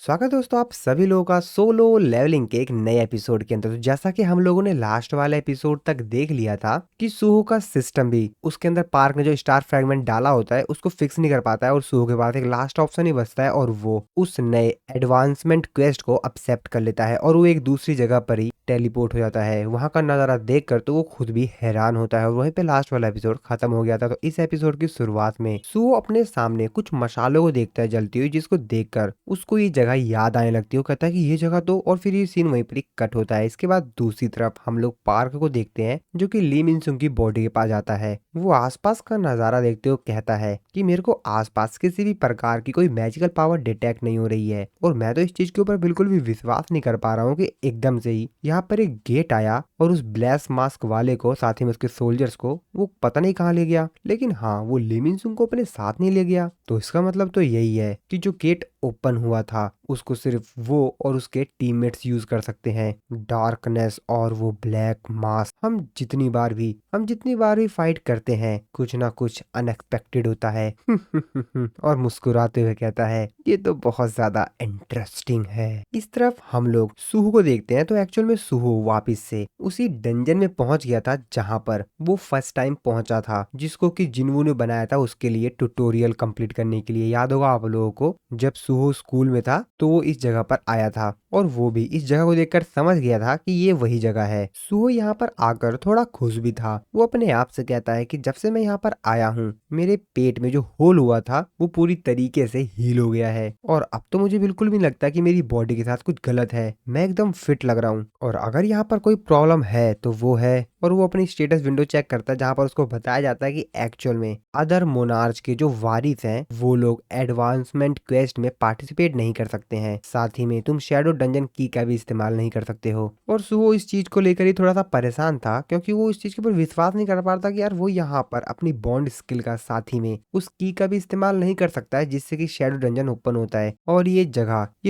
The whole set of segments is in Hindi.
स्वागत है दोस्तों आप सभी लोगों का सोलो लेवलिंग के एक नए एपिसोड के अंदर। तो जैसा कि हम लोगों ने लास्ट वाले एपिसोड तक देख लिया था कि सुहो का सिस्टम भी उसके अंदर पार्क में जो स्टार फ्रेगमेंट डाला होता है उसको फिक्स नहीं कर पाता है और सुहो के पास एक लास्ट ऑप्शन ही बचता है और वो उस नए एडवांसमेंट क्वेस्ट को एक्सेप्ट कर लेता है और वो एक दूसरी जगह पर ही टेलीपोर्ट हो जाता है। वहां का नजारा देख कर तो वो खुद भी हैरान होता है और वहीं पे लास्ट वाला एपिसोड खत्म हो गया था। तो इस एपिसोड की शुरुआत में सुहो अपने सामने कुछ मशालों को देखता है जलती हुई, जिसको देखकर उसको ये जगह याद आने लगती है। वो कहता है कि ये जगह तो, और फिर ये सीन वहीं पर ही कट होता है। इसके बाद दूसरी तरफ हम लोग पार्क को देखते हैं जो कि ली मिन सुंग की बॉडी के पास जाता है। वो आसपास का नजारा देखते हुए कहता है कि मेरे को आसपास किसी भी प्रकार की कोई मैजिकल पावर डिटेक्ट नहीं हो रही है और मैं तो इस चीज के ऊपर बिल्कुल भी विश्वास नहीं कर पा रहा हूँ कि एकदम से ही यहाँ पर एक गेट आया और उस ब्लैक मास्क वाले को, साथ ही में उसके सोल्जर्स को, वो पता नहीं कहाँ ले गया। लेकिन हाँ, वो ली मिन सुंग को अपने साथ नहीं ले गया। तो इसका मतलब तो यही है कि जो गेट ओपन हुआ था उसको सिर्फ वो और उसके टीममेट्स यूज कर सकते हैं। डार्कनेस और वो ब्लैक मास्क, हम जितनी बार भी फाइट करते हैं कुछ ना कुछ अनएक्सपेक्टेड होता है। और मुस्कुराते हुए कहता है ये तो बहुत ज्यादा इंटरेस्टिंग है। इस तरफ हम लोग सुहू को देखते हैं। तो एक्चुअल में सुहू वापस से उसी डंजन में पहुंच गया था जहां पर वो फर्स्ट टाइम पहुंचा था, जिसको कि जिनवू ने बनाया था उसके लिए ट्यूटोरियल कंप्लीट करने के लिए। याद होगा आप लोगों को, जब सुहो स्कूल में था तो वो इस जगह पर आया था और वो भी इस जगह को देखकर समझ गया था कि ये वही जगह है। सुहो यहाँ पर आकर थोड़ा खुश भी था। वो अपने आप से कहता है कि जब से मैं यहाँ पर आया हूँ मेरे पेट में जो होल हुआ था वो पूरी तरीके से हील हो गया है और अब तो मुझे बिल्कुल भी नहीं लगता कि मेरी बॉडी के साथ कुछ गलत है। मैं एकदम फिट लग रहा हूँ और अगर यहाँ पर कोई प्रॉब्लम है तो वो है। और वो अपनी स्टेटस विंडो चेक करता है जहाँ पर उसको बताया जाता है कि एक्चुअल में अदर मोनार्च के जो वारिस हैं वो लोग एडवांसमेंट क्वेस्ट में पार्टिसिपेट नहीं कर सकते हैं। साथ ही में तुम शैडो डंजन की का भी इस्तेमाल नहीं कर सकते हो। और सुहो इस चीज को लेकर ही थोड़ा सा परेशान था क्योंकि वो इस चीज के ऊपर विश्वास नहीं कर पा रहा था कि यार वो यहाँ पर अपनी बॉन्ड स्किल का साथ ही में उस की का भी इस्तेमाल नहीं कर सकता है जिससे कि शैडो डंजन ओपन होता है। और ये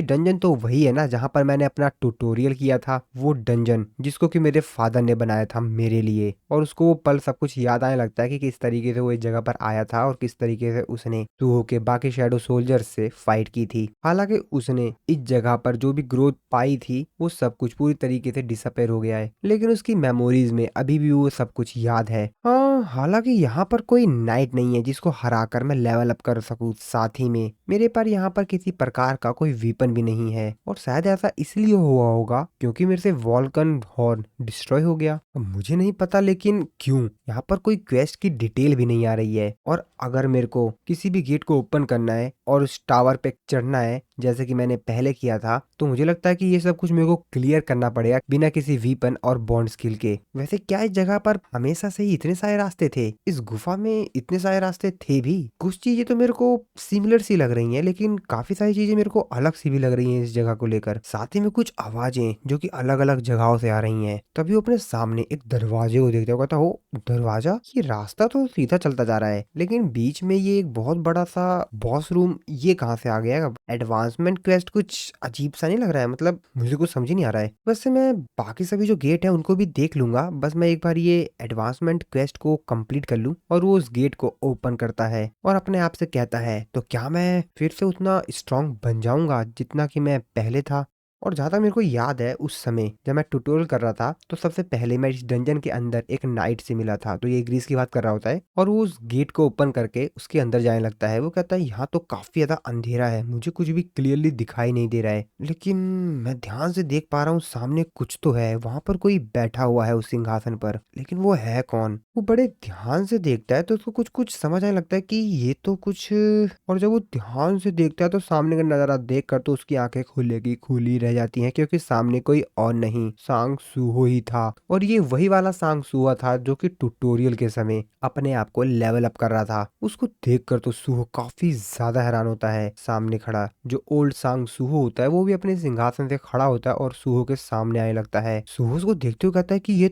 डंजन तो वही है ना जहाँ पर मैंने अपना ट्यूटोरियल किया था, वो डंजन जिसको कि मेरे फादर ने बनाया था मेरे लिए। और उसको वो पल सब कुछ याद आने लगता है कि किस तरीके से वो इस जगह पर आया था और किस तरीके से उसने सुहो के बाकी शैडो सोल्जर्स से फाइट की थी। हालांकि उसने इस जगह पर जो भी ग्रोथ पाई थी वो सब कुछ पूरी तरीके से डिसअपेयर हो गया है, लेकिन उसकी मेमोरीज में अभी भी वो सब कुछ याद है। हाँ, हालांकि यहाँ पर कोई नाइट नहीं है जिसको हराकर मैं लेवल अप कर सकूं। साथ ही में मेरे पर यहाँ पर किसी प्रकार का कोई वीपन भी नहीं है और शायद ऐसा इसलिए हुआ होगा क्योंकि मेरे से वॉल्कन हॉर्न डिस्ट्रॉय हो गया। अब मुझे नहीं पता लेकिन क्यों यहाँ पर कोई क्वेस्ट की डिटेल भी नहीं आ रही है। और अगर मेरे को किसी भी गेट को ओपन करना है और उस टावर पे चढ़ना है जैसे कि मैंने पहले किया था, तो मुझे लगता है कि ये सब कुछ मेरे को क्लियर करना पड़ेगा बिना किसी वीपन और बॉन्ड स्किल के। वैसे क्या इस जगह पर हमेशा से ही इतने सारे रास्ते थे? इस गुफा में इतने सारे रास्ते थे भी? कुछ चीजें तो मेरे को सिमिलर सी लग रही हैं लेकिन काफी सारी चीजें मेरे को अलग सी भी लग रही हैं इस जगह को लेकर। साथ ही में कुछ आवाजें जो कि अलग अलग जगहों से आ रही हैं। तभी वो अपने सामने एक दरवाजे को देखते हुए कहता, हो दरवाजा? ये रास्ता तो सीधा चलता जा रहा है लेकिन बीच में ये एक बहुत बड़ा सा बॉस रूम, ये कहाँ से आ गया? एडवांसमेंट क्वेस्ट कुछ अजीब सा नहीं लग रहा है? मतलब मुझे कुछ समझ ही नहीं आ रहा है। वैसे मैं बाकी सभी जो गेट है उनको भी देख लूंगा, बस मैं एक बार ये एडवांसमेंट क्वेस्ट को कंप्लीट कर लूं। और वो उस गेट को ओपन करता है और अपने आप से कहता है तो क्या मैं फिर से उतना स्ट्रांग बन जाऊंगा जितना कि मैं पहले था? और जहाँ तक मेरे को याद है उस समय जब मैं ट्यूटोरियल कर रहा था तो सबसे पहले मैं इस डंजन के अंदर एक नाइट से मिला था। तो ये ग्रीस की बात कर रहा होता है और वो उस गेट को ओपन करके उसके अंदर जाने लगता है। वो कहता है यहाँ तो काफी ज्यादा अंधेरा है, मुझे कुछ भी क्लियरली दिखाई नहीं दे रहा है, लेकिन मैं ध्यान से देख पा रहा हूँ सामने कुछ तो है। वहां पर कोई बैठा हुआ है उस सिंहासन पर, लेकिन वो है कौन? वो बड़े ध्यान से देखता है तो उसको कुछ कुछ समझ आने लगता है कि ये तो कुछ। और जब वो ध्यान से देखता है तो सामने का नजारा देख कर तो उसकी आंखें खुले की खुली रह जाती हैं क्योंकि सामने कोई और नहीं, सांग सूहो ही था। और ये वही वाला सांग सूहा था जो कि ट्यूटोरियल के समय अपने आप को लेवल अप कर रहा था। उसको देखकर तो सूहो काफी ज्यादा हैरान होता है। सामने खड़ा जो ओल्ड सांग सूहो होता है वो भी अपने सिंहासन से खड़ा होता है और सूहो के सामने आने लगता है। सूहो उसको देखते हुए कहता है कि ये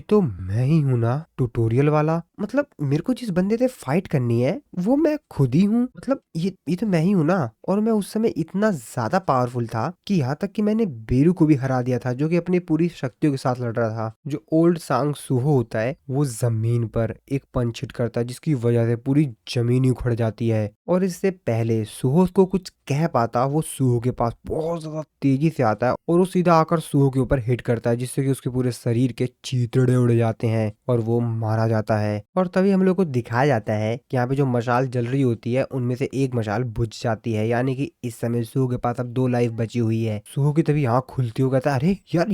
तो मैं ही हूं ना, ट्यूटोरियल वाला। मतलब मेरे को जिस बंदे से फाइट करनी है वो मैं खुद ही हूँ। मतलब ये तो मैं ही हूँ ना। और मैं उस समय इतना ज्यादा पावरफुल था कि यहाँ तक तक कि मैंने बेरू को भी हरा दिया था, जो कि अपनी पूरी शक्तियों के साथ लड़ रहा था। जो ओल्ड सांग सूहो होता है वो जमीन पर एक पंच हिट करता है, जिसकी वजह से पूरी जमीन ही उखड़ जाती है। और इससे पहले सूहो को कुछ कह पाता, वो सूहो के पास बहुत ज्यादा तेजी से आता है और वो सीधा आकर सूहो के ऊपर हिट करता है, जिससे कि उसके पूरे शरीर के चीथड़े उड़ जाते हैं और वो मारा जाता है। और तभी हम लोग को दिखाया जाता है कि यहाँ पे जो मशाल जल रही होती है उनमें से एक मशाल बुझ जाती है, यानी कि इस समय सूहो के पास अब 2 लाइफ बची हुई है। सूहो की तभी आंख खुलती हो, कहता है अरे यार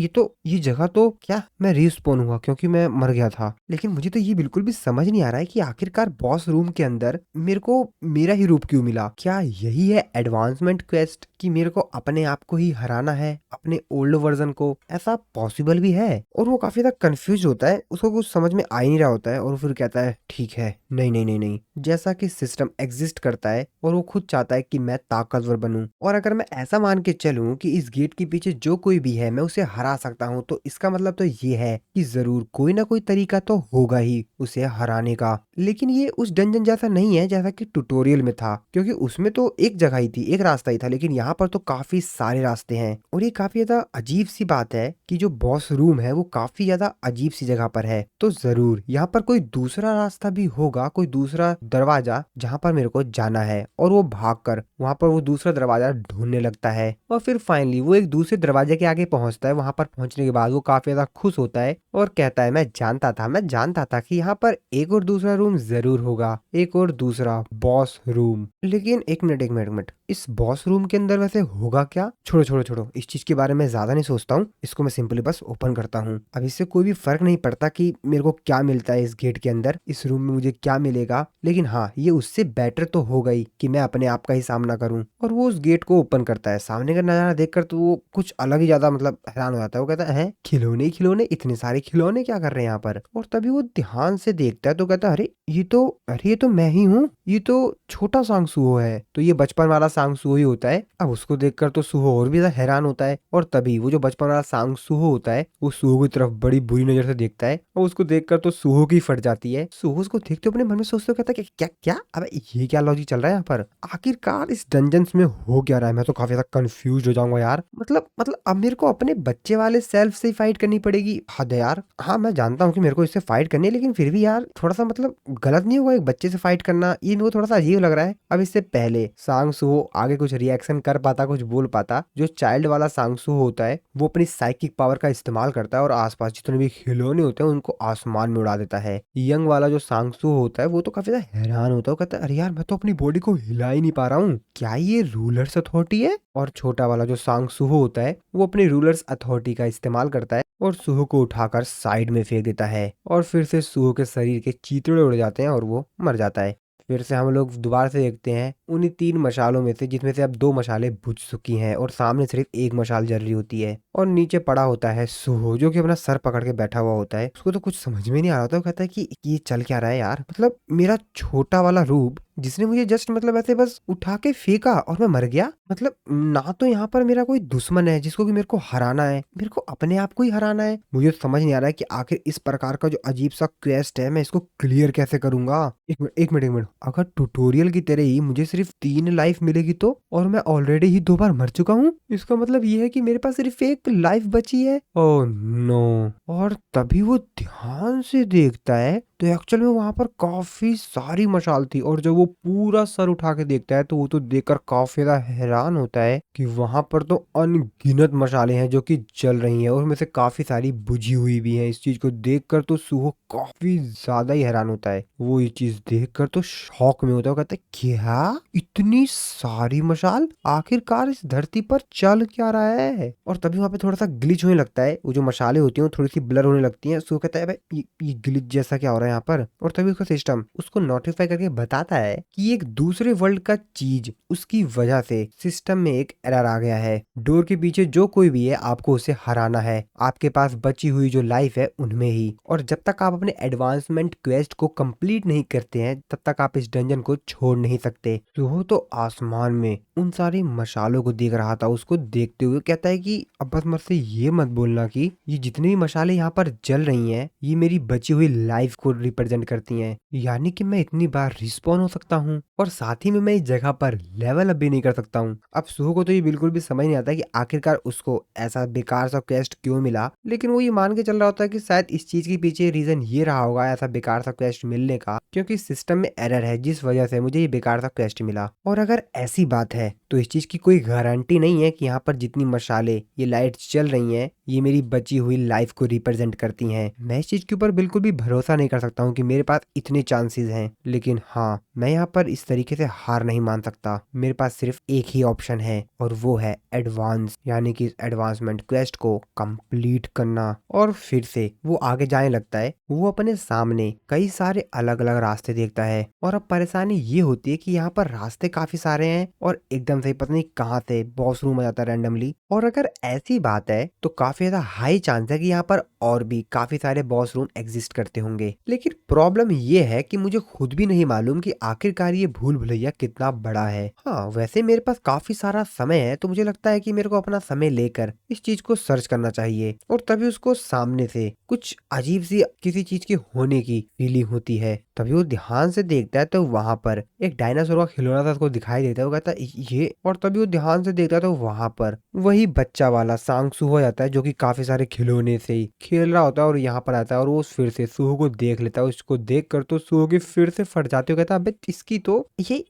ये जगह तो क्या मैं रिस्पॉन हुआ क्योंकि मैं मर गया था। लेकिन मुझे तो ये बिल्कुल भी समझ नहीं आ रहा है कि आखिरकार बॉस रूम के अंदर मेरे को मेरा ही रूप क्यों मिला। क्या यही है एडवांसमेंट क्वेस्ट कि मेरे को अपने आप को ही हराना है, अपने ओल्ड वर्जन को? ऐसा पॉसिबल भी है? और वो काफी ज्यादा कंफ्यूज होता है, उसको कुछ समझ में आ ही नहीं रहा होता है और फिर कहता है ठीक है, नहीं नहीं नहीं नहीं, जैसा कि सिस्टम एग्जिस्ट करता है और वो खुद चाहता है कि मैं ताकतवर बनूं, और अगर मैं ऐसा मान के चलूं कि इस गेट के पीछे जो कोई भी है मैं उसे हरा सकता हूं, तो इसका मतलब तो ये है कि जरूर कोई ना कोई तरीका तो होगा ही उसे हराने का। लेकिन ये उस डंजन जैसा नहीं है जैसा कि ट्यूटोरियल में था, क्योंकि उसमें तो एक जगह ही थी, एक रास्ता ही था, लेकिन यहाँ पर तो काफी सारे रास्ते हैं। और ये काफी ज्यादा अजीब सी बात है कि जो बॉस रूम है वो काफी ज्यादा अजीब सी जगह पर है, तो जरूर यहाँ पर कोई दूसरा रास्ता भी होगा, कोई दूसरा दरवाजा जहाँ पर मेरे को जाना है। और वो भागकर वहाँ पर वो दूसरा दरवाजा ढूंढने लगता है और फिर फाइनली वो एक दूसरे दरवाजे के आगे पहुंचता है। वहां पर पहुंचने के बाद वो काफी ज्यादा खुश होता है और कहता है मैं जानता था कि यहाँ पर एक और दूसरा रूम जरूर होगा, एक और दूसरा बॉस रूम। लेकिन एक मिनट, इस बॉस रूम के अंदर वैसे होगा क्या? छोड़ो, इस चीज के बारे में ज्यादा नहीं सोचता हूँ, इसको मैं सिंपली बस ओपन करता हूँ। अब इससे कोई भी फर्क नहीं पड़ता कि मेरे को क्या मिलता है इस गेट के अंदर, इस रूम में मुझे क्या मिलेगा, लेकिन हाँ ये उससे बेटर तो होगा ही कि मैं अपने आप का ही सामना करूं। और वो उस गेट को ओपन करता है। सामने का नजारा देखकर तो वो कुछ अलग ही ज्यादा मतलब हैरान हो जाता है। वो कहता है खिलौने ही खिलौने, इतने सारे खिलौने क्या कर रहे हैं यहाँ पर? और तभी वो ध्यान से देखता है तो कहता है अरे ये तो मैं ही हूँ, ये तो छोटा सांग सूहो है। तो ये बचपन वाला सांग सूहो ही होता है। अब उसको देखकर तो सूहो और भी ज्यादा हैरान होता है और तभी वो जो बचपन वाला सांग सूहो होता है वो सूहो की तरफ बड़ी बुरी नजर से देखता है और उसको देखकर तो सूहो की फट जाती है। सूहो उसको देखते अपने मन में सोचते कहता है क्या क्या, अबे ये क्या लॉजिक चल रहा है यहाँ पर? आखिरकार इस डंजन्स में हो क्या रहा है? मैं तो काफी ज्यादा कंफ्यूज हो जाऊंगा यार। मतलब अब मेरे को अपने बच्चे वाले सेल्फ से फाइट करनी पड़ेगी? हद है यार। हाँ मैं जानता हूँ कि मेरे को इससे फाइट करनी है, लेकिन फिर भी यार थोड़ा सा मतलब गलत नहीं होगा एक बच्चे से फाइट करना? ये मेरे को थोड़ा सा अजीब लग रहा है। अब इससे पहले सांग सूहो आगे कुछ रिएक्शन कर पाता, कुछ बोल पाता, जो चाइल्ड वाला सांग सूहो होता है वो अपनी साइकिक पावर का इस्तेमाल करता है और आसपास जितने भी खिलौने होते हैं उनको आसमान में उड़ा देता है। यंग वाला जो सांग सूहो होता है वो तो काफी ज्यादा हैरान होता है, कहता है अरे यार मैं तो अपनी बॉडी को हिला ही नहीं पा रहा हूँ, क्या ये रूलर्स अथॉरिटी है? और छोटा वाला जो सांग सूहो होता है वो अपनी रूलर्स अथॉरिटी का इस्तेमाल करता है और सूहो को उठाकर साइड में फेंक देता है और फिर से सूहो के शरीर के चीथड़े उड़ जाते हैं और वो मर जाता है। फिर से हम लोग दोबारा से देखते हैं उन्हीं 3 मशालों में से, जिसमें से अब 2 मशालें बुझ चुकी हैं और सामने सिर्फ एक मशाल जल रही होती है और नीचे पड़ा होता है सूहो, जो कि अपना सर पकड़ के बैठा हुआ होता है। उसको तो कुछ समझ में नहीं आ रहा था। वो कहता है कि ये चल क्या रहा है यार, मतलब मेरा छोटा वाला रूप जिसने मुझे जस्ट मतलब ऐसे बस उठा के फेंका और मैं मर गया। मतलब ना तो यहाँ पर मेरा कोई दुश्मन है जिसको कि मेरे को हराना है, मेरे को अपने आप को ही हराना है। मुझे समझ नहीं आ रहा है कि आखिर इस प्रकार का जो अजीब सा क्वेस्ट है मैं इसको क्लियर कैसे करूंगा। एक मिनट, अगर ट्यूटोरियल की तरह ही मुझे सिर्फ 3 लाइफ मिलेगी तो, और मैं ऑलरेडी ही 2 बार मर चुका हूँ, इसका मतलब ये है कि मेरे पास सिर्फ 1 लाइफ बची है। Oh no. और तभी वो ध्यान से देखता है तो एक्चुअल में वहां पर काफी सारी मशाल थी और जब वो पूरा सर उठा के देखता है तो वो तो देखकर काफी ज्यादा हैरान होता है कि वहां पर तो अनगिनत मशालें हैं जो कि जल रही हैं और उनमें से काफी सारी बुझी हुई भी हैं। इस चीज को देखकर तो सूहो काफी ज्यादा ही हैरान होता है। वो ये चीज देखकर तो शॉक में होता है। वो कहता है क्या इतनी सारी मशाल, आखिरकार इस धरती पर चल क्या रहा है? और तभी वहां पे थोड़ा सा ग्लिच होने लगता है, वो जो मशालें होती हैं थोड़ी सी ब्लर होने लगती हैं। सूहो कहता है भाई ये ग्लिच जैसा क्या हो रहा है यहाँ पर? और तभी उसका सिस्टम उसको नोटिफाई करके बताता है कि एक दूसरे वर्ल्ड का चीज उसकी वजह से सिस्टम में एक एरर आ गया है। डोर के पीछे जो कोई भी है आपको उसे हराना है, आपके पास बची हुई जो लाइफ है उनमें ही। और जब तक आप अपने एडवांसमेंट क्वेस्ट को कंप्लीट नहीं करते हैं तब तक आप इस डंजन को छोड़ नहीं सकते। तो वो तो आसमान में उन सारी मशालों को देख रहा था। उसको देखते हुए कहता है कि अब बस मुझसे ये मत बोलना कि ये जितनी भी मशालें यहाँ पर जल रही हैं ये मेरी बची हुई लाइफ को रिप्रेजेंट करती हैं। यानी कि मैं इतनी बार रिस्पॉन हो सकता हूँ और साथ ही में मैं इस जगह पर लेवल अप भी नहीं कर सकता हूँ। अब सुहो को तो ये बिल्कुल भी समझ नहीं आता कि आखिरकार उसको ऐसा बेकार सा क्वेस्ट क्यों मिला, लेकिन वो ये मान के चल रहा होता है कि शायद इस चीज के पीछे रीजन ये रहा होगा ऐसा बेकार सा क्वेस्ट मिलने का, क्योंकि सिस्टम में एरर है जिस वजह से मुझे ये बेकार सा क्वेस्ट मिला। और अगर ऐसी बात है तो इस चीज की कोई गारंटी नहीं है कि यहाँ पर जितनी मशाले ये लाइट्स चल रही हैं ये मेरी बची हुई लाइफ को रिप्रेजेंट करती हैं। मैं इस चीज के ऊपर बिल्कुल भी भरोसा नहीं कर सकता हूँ कि मेरे पास इतने चांसेस हैं, लेकिन हाँ मैं यहाँ पर इस तरीके से हार नहीं मान सकता। मेरे पास सिर्फ एक ही ऑप्शन है और वो है एडवांस, यानी कि इस एडवांसमेंट क्वेस्ट को कंप्लीट करना। और फिर से वो आगे जाने लगता है। वो अपने सामने कई सारे अलग अलग रास्ते देखता है और अब परेशानी ये होती है कि यहाँ पर रास्ते काफी सारे हैं और एकदम से पता नहीं कहाँ से बॉस रूम आ जाता है रैंडमली। और अगर ऐसी बात है तो काफी ज्यादा हाई चांस है कि यहाँ पर और भी काफी सारे बॉस रूम एग्जिस्ट करते होंगे। लेकिन प्रॉब्लम ये है कि मुझे खुद भी नहीं मालूम कि आखिरकार ये भूल भुलैया कितना बड़ा है। हाँ वैसे मेरे पास काफी सारा समय है तो मुझे लगता है कि मेरे को अपना समय लेकर इस चीज को सर्च करना चाहिए और तभी उसको सामने से कुछ अजीब सी किसी चीज के होने की फीलिंग होती है। तभी वो ध्यान से देखता है तो वहां पर एक डायनासोर का खिलौना था उसको दिखाई देता है। वो कहता है ये, और तभी वो ध्यान से देखता है तो वहां पर वही बच्चा वाला सांगसू हो जाता है जो कि काफी सारे खिलौने से ही खेल रहा होता है और यहाँ पर आता है और वो फिर से सुहो को देख लेता है। उसको देख कर तो सुहो की फिर से फट जाते हो। कहता है अबे इसकी तो ये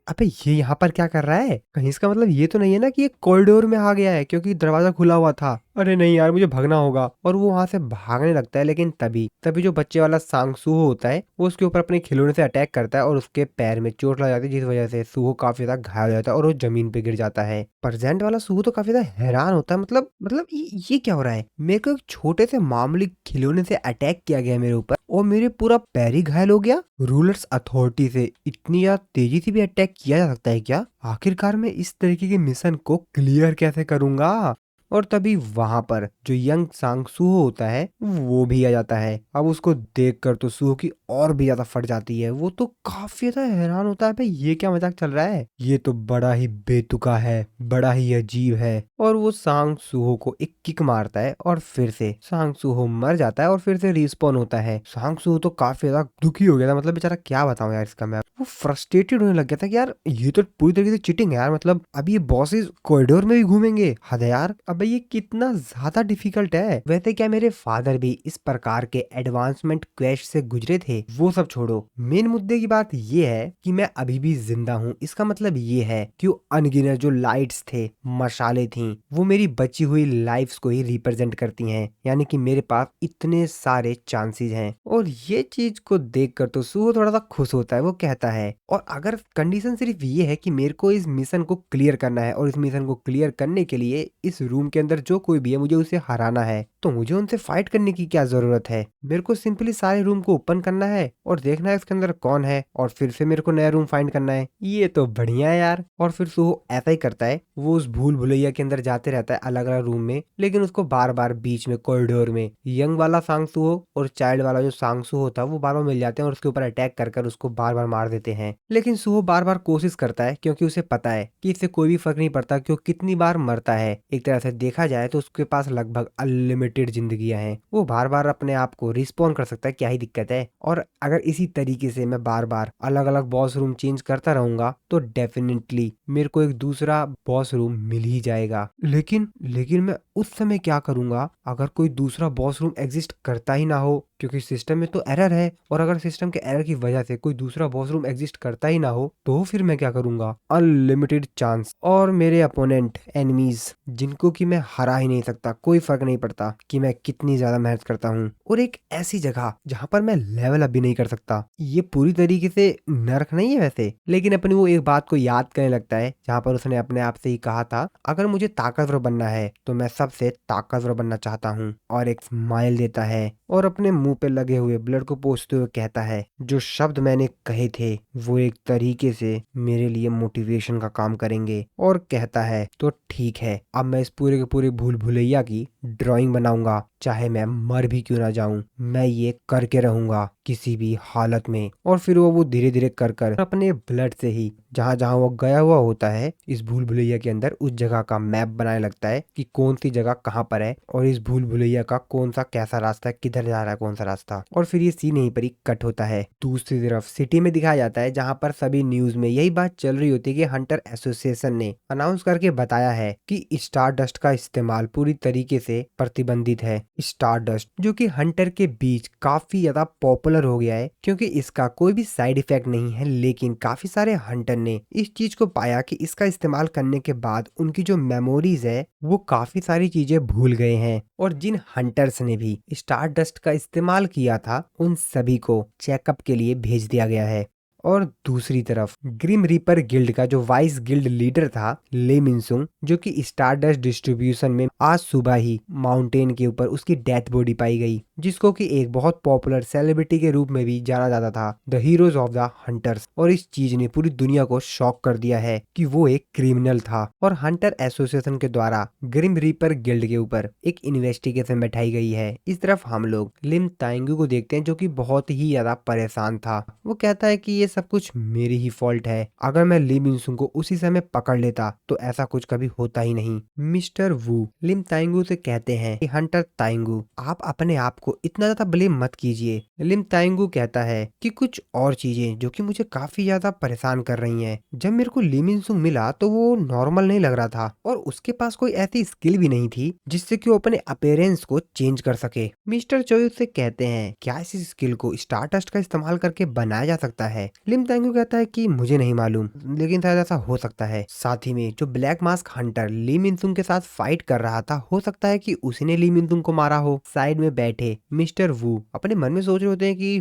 यहाँ पर क्या कर रहा है, कहीं इसका मतलब ये तो नहीं है ना कि ये कॉरिडोर में आ गया है क्योंकि दरवाजा खुला हुआ था। अरे नहीं यार मुझे भागना होगा। और वो वहां से भागने लगता है लेकिन तभी तभी जो बच्चे वाला सांगसूहो होता है वो उसके ऊपर अपने खिलौने से अटैक करता है और उसके पैर में चोट लग जाती है जिस वजह से सुहो काफी ज्यादा घायल हो जाता है और वो जमीन पे गिर जाता है। प्रेजेंट वाला सुहो तो काफी ज्यादा हैरान होता है। मतलब ये क्या हो रहा है, मेरे को एक छोटे से मामूली खिलौने से अटैक किया गया मेरे ऊपर और मेरे पूरा पैर ही घायल हो गया। रूलर्स अथॉरिटी से इतनी ज्यादा तेजी से भी अटैक किया जा सकता है क्या? आखिरकार मैं इस तरीके के मिशन को क्लियर कैसे करूंगा? और तभी वहां पर जो यंग सांगसूहो होता है वो भी आ जाता है। अब उसको देखकर तो सूहो की और भी ज्यादा फट जाती है। वो तो काफी ज्यादा हैरान होता है, भाई ये क्या मजाक चल रहा है, ये तो बड़ा ही बेतुका है, बड़ा ही अजीब है। और वो सांगसूहो को एक किक मारता है और फिर से सांगसूहो मर जाता है और फिर से रिस्पॉन होता है। सांगसूहो तो काफी ज्यादा दुखी हो गया था, मतलब बेचारा क्या बताऊं यार इसका मैं। वो फ्रस्ट्रेटेड होने लग गया था कि यार ये तो पूरी तरीके से चीटिंग है यार, मतलब अब ये बॉसेस कॉरिडोर में भी घूमेंगे, हद है यार। अब ये कितना ज्यादा डिफिकल्ट है। वैसे क्या मेरे फादर भी इस प्रकार के एडवांसमेंट क्वेस्ट से गुजरे थे? वो सब छोड़ो, मेन मुद्दे की बात ये है कि मैं अभी भी जिंदा हूँ। इसका मतलब ये है कि वो अनगिनत जो लाइट्स थे, मशाले थी, वो मेरी बची हुई लाइफ्स को ही रिप्रेजेंट करती हैं। यानी कि मेरे पास इतने सारे चांसेस हैं। और ये चीज को देखकर तो सुहो थोड़ा सा खुश होता है। वो कहता है और अगर कंडीशन सिर्फ ये है कि मेरे को इस मिशन को क्लियर करना है और इस मिशन को क्लियर करने के लिए इस रूम के अंदर जो कोई भी है मुझे उसे हराना है, तो मुझे उनसे फाइट करने की क्या जरूरत है? मेरे को सिंपली सारे रूम को ओपन करना है और देखना है इसके अंदर कौन है और फिर से मेरे को नया रूम फाइंड करना है। ये तो बढ़िया है यार। और फिर सुहो ऐसा ही करता है। वो उस भूल भुलैया के अंदर जाते रहता है अलग अलग रूम में, लेकिन उसको बार बार बीच में कॉरिडोर में यंग वाला सांगसूहो और चाइल्ड वाला जो सांगसूहो था वो बार बार मिल जाते हैं और उसके ऊपर अटैक कर कर उसको बार बार मार देते हैं। लेकिन सुहो बार बार कोशिश करता है क्योंकि उसे पता है कि इससे कोई भी फर्क नहीं पड़ता क्यों कितनी बार मरता है। एक तरह से देखा जाए तो उसके पास लगभग अनलिमिटेड जिंदगियां हैं। वो बार बार अपने आप को रिस्पॉन कर सकता है, क्या ही दिक्कत है। और अगर इसी तरीके से मैं बार बार अलग अलग बॉस रूम चेंज करता रहूंगा तो डेफिनेटली मेरे को एक दूसरा बॉस रूम मिल ही जाएगा। लेकिन मैं उस समय क्या करूंगा अगर कोई दूसरा बॉस रूम एग्जिस्ट करता ही ना हो, क्योंकि सिस्टम में तो एरर है। और अगर सिस्टम के एरर की वजह से कोई दूसरा बॉस रूम एग्जिस्ट करता ही ना हो तो फिर मैं क्या करूंगा? अनलिमिटेड चांस और मेरे अपोनेंट एनिमीज जिनको कि मैं हरा ही नहीं सकता, कोई फर्क नहीं पड़ता कि मैं कितनी ज्यादा मेहनत करता हूँ। और एक ऐसी जगह जहां पर मैं लेवल अप भी नहीं कर सकता। ये पूरी तरीके से नर्क नहीं है वैसे, लेकिन अपनी वो एक बात को याद करने लगता है जहां पर उसने अपने आप से ही कहा था अगर मुझे ताकतवर बनना है तो मैं सबसे ताकतवर बनना चाहता हूँ। और एक स्माइल देता है और अपने मुंह पे लगे हुए ब्लड को पोंछते हुए कहता है जो शब्द मैंने कहे थे वो एक तरीके से मेरे लिए मोटिवेशन का काम करेंगे। और कहता है तो ठीक है, अब मैं इस पूरे के पूरे भूल भुलैया की ड्राइंग बनाऊंगा चाहे मैं मर भी क्यों ना जाऊं, मैं ये करके रहूंगा किसी भी हालत में। और फिर वो धीरे धीरे कर कर अपने ब्लड से ही जहां जहां वो गया हुआ होता है इस भूल भुलैया के अंदर, उस जगह का मैप बनाने लगता है कि कौन सी जगह कहाँ पर है और इस भूल भुलैया का कौन सा कैसा रास्ता है, किधर जा रहा है कौन सा रास्ता। और फिर ये सीन यहीं पर ही कट होता है। दूसरी तरफ सिटी में दिखाया जाता है जहां पर सभी न्यूज में यही बात चल रही होती है कि हंटर एसोसिएशन ने अनाउंस करके बताया है कि स्टार डस्ट का इस्तेमाल पूरी तरीके से प्रतिबंधित है। स्टार डस्ट जो कि हंटर के बीच काफी ज्यादा पॉपुलर हो गया है क्योंकि इसका कोई भी साइड इफेक्ट नहीं है, लेकिन काफी सारे हंटर ने इस चीज को पाया कि इसका इस्तेमाल करने के बाद उनकी जो मेमोरीज है वो काफी सारी चीजें भूल गए हैं। और जिन हंटर्स ने भी स्टार डस्ट का इस्तेमाल किया था उन सभी को चेकअप के लिए भेज दिया गया है। और दूसरी तरफ ग्रिम रीपर गिल्ड का जो वाइस गिल्ड लीडर था ले मिनसुंग, जो कि स्टारडस्ट डिस्ट्रीब्यूशन में आज सुबह ही माउंटेन के ऊपर उसकी डेथ बॉडी पाई गई, जिसको कि एक बहुत पॉपुलर सेलिब्रिटी के रूप में भी जाना जाता था, the heroes of the hunters. और इस चीज ने पूरी दुनिया को शॉक कर दिया है कि वो एक क्रिमिनल था। और हंटर एसोसिएशन के द्वारा ग्रिम रीपर गिल्ड के ऊपर एक इन्वेस्टिगेशन बैठाई गई है। इस तरफ हम लोग लिम ताइंगू को देखते हैं जो कि बहुत ही ज्यादा परेशान था। वो कहता है कि ये सब कुछ मेरी ही फॉल्ट है, अगर मैं ली मिनसुंग को उसी समय पकड़ लेता तो ऐसा कुछ कभी होता ही नहीं। मिस्टर वू लिम ताइंगू से कहते हैं कि हंटर ताइंगू आप अपने आप को इतना ज्यादा ब्लेम मत कीजिए। लिम ताइंगू कहता है कि कुछ और चीजें जो कि मुझे काफी ज्यादा परेशान कर रही हैं। जब मेरे को ली मिनसुंग मिला तो वो नॉर्मल नहीं लग रहा था और उसके पास कोई ऐसी स्किल भी नहीं थी जिससे कि वो अपने अपीयरेंस को चेंज कर सके। मिस्टर चोई से कहते हैं क्या इस स्किल को स्टारडस्ट का इस्तेमाल करके बनाया जा सकता है। लिम ताइंगू कहता है कि मुझे नहीं मालूम, लेकिन शायद ऐसा हो सकता है। साथ ही में जो ब्लैक मास्क हंटर ली मिनसुंग के साथ फाइट कर रहा था, हो सकता है कि उसने ली मिनसुंग को मारा हो। साइड में बैठे मिस्टर वू अपने मन में सोच रहे होते हैं कि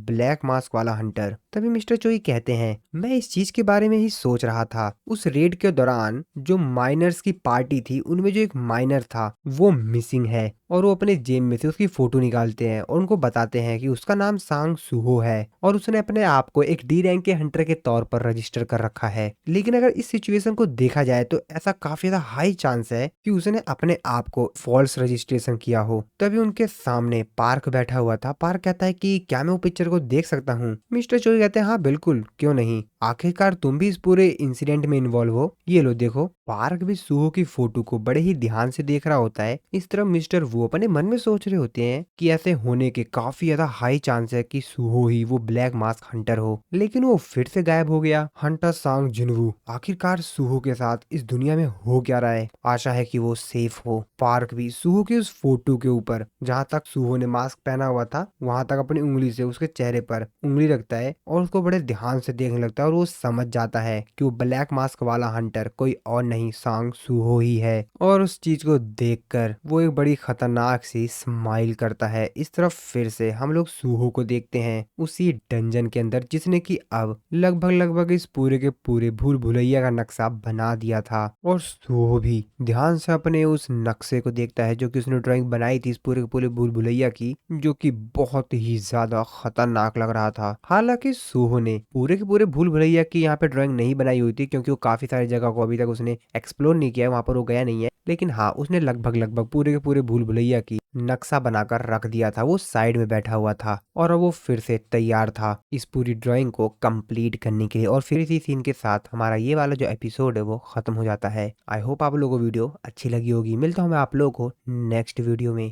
ब्लैक मास्क वाला हंटर। तभी मिस्टर चोई कहते हैं मैं इस चीज के बारे में ही सोच रहा था। उस रेड के दौरान जो माइनर्स की पार्टी थी उनमें जो एक माइनर था वो मिसिंग है और वो अपने जेब में से उसकी फोटो निकालते हैं और उनको बताते हैं कि उसका नाम सांग सुहो है और उसने अपने आप को एक डी रैंक के हंटर के तौर पर रजिस्टर कर रखा है। लेकिन अगर इस सिचुएशन को देखा जाए तो ऐसा काफी ज्यादा हाई चांस है कि उसने अपने आप को फॉल्स रजिस्ट्रेशन किया हो। तभी उनके सामने पार्क बैठा हुआ था। पार्क कहता है कि क्या मैं वो पिक्चर को देख सकता हूँ। मिस्टर चोई कहते हैं हाँ बिल्कुल, क्यों नहीं, आखिरकार तुम भी इस पूरे इंसिडेंट में इन्वॉल्व हो, ये लो देखो। पार्क भी सुहो की फोटो को बड़े ही ध्यान से देख रहा होता है। इस तरह मिस्टर वो अपने मन में सोच रहे होते हैं कि ऐसे होने के काफी ज्यादा हाई चांस है कि सुहो ही वो ब्लैक मास्क हंटर हो। लेकिन वो फिर से गायब हो गया। हंटर सांग जुनवू आखिरकार सुहो के साथ इस दुनिया में हो क्या रहा है, आशा है कि वो सेफ हो। पार्क भी सुहो की उस फोटो के ऊपर जहाँ तक सुहो ने मास्क पहना हुआ था वहां तक अपनी उंगली से उसके चेहरे पर उंगली रखता है और उसको बड़े ध्यान से देखने लगता है और वो समझ जाता है कि वो ब्लैक मास्क वाला हंटर कोई और नहीं सांग सुहो ही है। और उस चीज को देखकर वो एक बड़ी खतरनाक सी स्माइल करता है। इस तरफ फिर से हम लोग सुहो को देखते हैं उसी डंजन के अंदर जिसने कि अब लगभग इस पूरे के पूरे भूल भुलैया का नक्शा बना दिया था। और सुहो भी ध्यान से अपने उस नक्शे को देखता है जो कि उसने ड्राइंग बनाई थी इस पूरे के पूरे भूल भुलैया की, जो कि बहुत ही ज्यादा खतरनाक लग रहा था। हालांकि सुहो ने पूरे के पूरे भूल भुलैया की यहाँ पे ड्राइंग नहीं बनाई हुई थी क्योंकि वो काफी सारी जगह को अभी तक उसने एक्सप्लोर नहीं किया है, वहां पर वो गया नहीं है। लेकिन हाँ, उसने लगभग पूरे के पूरे भूल भुलैया की नक्शा बनाकर रख दिया था। वो साइड में बैठा हुआ था और अब वो फिर से तैयार था इस पूरी ड्राइंग को कंप्लीट करने के लिए। और फिर इसी सीन के साथ हमारा ये वाला जो एपिसोड है वो खत्म हो जाता है। आई होप आप लोगों को वीडियो अच्छी लगी होगी। मिलता हूँ मैं आप लोगों को नेक्स्ट वीडियो में।